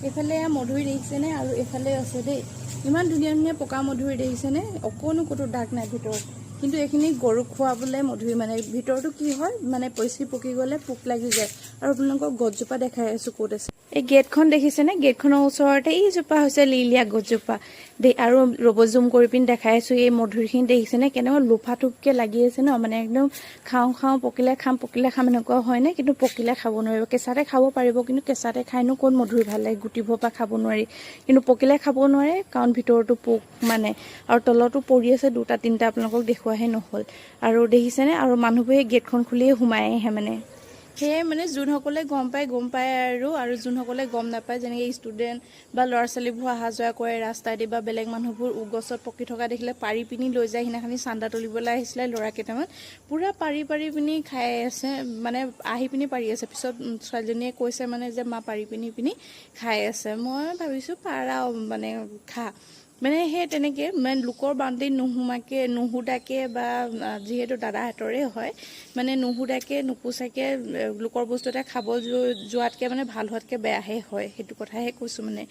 এইফালে মধুৰি দেখিছেনে আৰু এইফালে আছে দেই ইমান ধুনীয়া ধুনীয়া পকা মধুৰি দেখিছেনে অকণো ক'তো দাগ নাই ভিতৰত কিন্তু এইখিনি গৰুক খুৱাবলৈ মধুৰি মানে ভিতৰতো কি হয় মানে পইচি পকি গ'লে পোক লাগি যায় আৰু আপোনালোকক গছজোপা দেখাই আছোঁ ক'ত আছে এই গেটখন দেখিছেনে গেটখনৰ ওচৰতে এইজোপা হৈছে লিলিয়া গছজোপা আৰু ৰ'ব জুম কৰি পিনি দেখাই আছোঁ এই মধুৰিখিনি দেখিছেনে কেনেকুৱা লোফাটোপকৈ লাগি আছে ন মানে একদম খাওঁ পকিলে খাম এনেকুৱা হয়নে কিন্তু পকিলে খাব নোৱাৰিব কেঁচাতে খাব পাৰিব কিন্তু কেঁচাতে খাইনো ক'ত মধুৰি ভাল লাগে গুটিবৰ পৰা খাব নোৱাৰি কিন্তু পকিলে খাব নোৱাৰে কাৰণ ভিতৰতো পোক মানে আৰু তলতো পৰি আছে দুটা তিনিটা আপোনালোকক দেখুৱাহে নহ'ল আৰু দেখিছেনে আৰু মানুহবোৰে গেটখন খুলিয়ে সোমাই আহে মানে সেয়ে মানে যোনসকলে গম পায় আৰু যোনসকলে গম নাপায় যেনেকৈ ষ্টুডেণ্ট বা ল'ৰা ছোৱালীবোৰ অহা যোৱা কৰে ৰাস্তাইদি বা বেলেগ মানুহবোৰ গছত পকি থকা দেখিলে পাৰি পিনি লৈ যায় সিদিনাখনি চান্দা তুলিবলৈ আহিছিলে ল'ৰা কেইটামান পূৰা পাৰি পিনি খাই আছে মানে আহি পিনি পাৰি আছে পিছত ছোৱালীজনীয়ে কৈছে মানে যে মা পাৰি পিনি খাই আছে মই ভাবিছোঁ পাৰা মানে খা মানে সেই তেনেকৈ মানে লোকৰ বাউণ্ডেৰীত নুসুধাকৈ বা যিহেতু দাদাহঁতৰে হয় মানে নুসুধাকৈ নোপোচাকৈ লোকৰ বস্তু এটা খাব যোৱাতকৈ মানে ভাল হোৱাতকৈ বেয়াহে হয় সেইটো কথাহে কৈছোঁ মানে